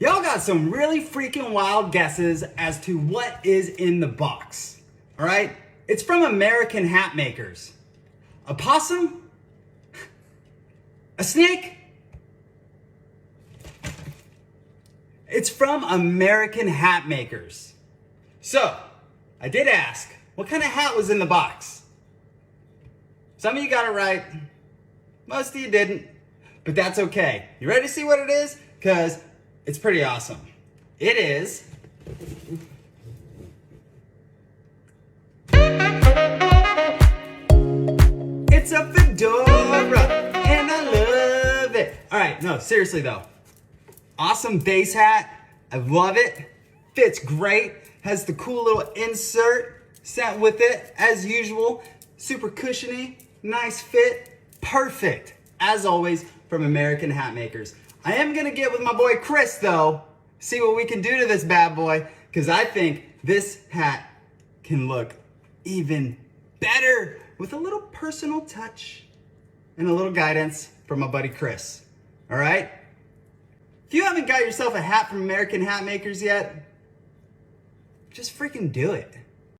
Y'all got some really freaking wild guesses as to what is in the box. All right? It's from American Hat Makers. A possum? A snake? It's from American Hat Makers. So, I did ask, what kind of hat was in the box? Some of you got it right. Most of you didn't. But that's okay. You ready to see what it is? Because it's pretty awesome. It is it's a fedora, and I love it. All right, no, seriously though. Awesome base hat. I love it. Fits great. Has the cool little insert sent with it as usual. Super cushiony, nice fit, perfect. As always, from American Hat Makers. I am gonna get with my boy Chris though, see what we can do to this bad boy, because I think this hat can look even better with a little personal touch and a little guidance from my buddy Chris. All right? If you haven't got yourself a hat from American Hat Makers yet, just freaking do it.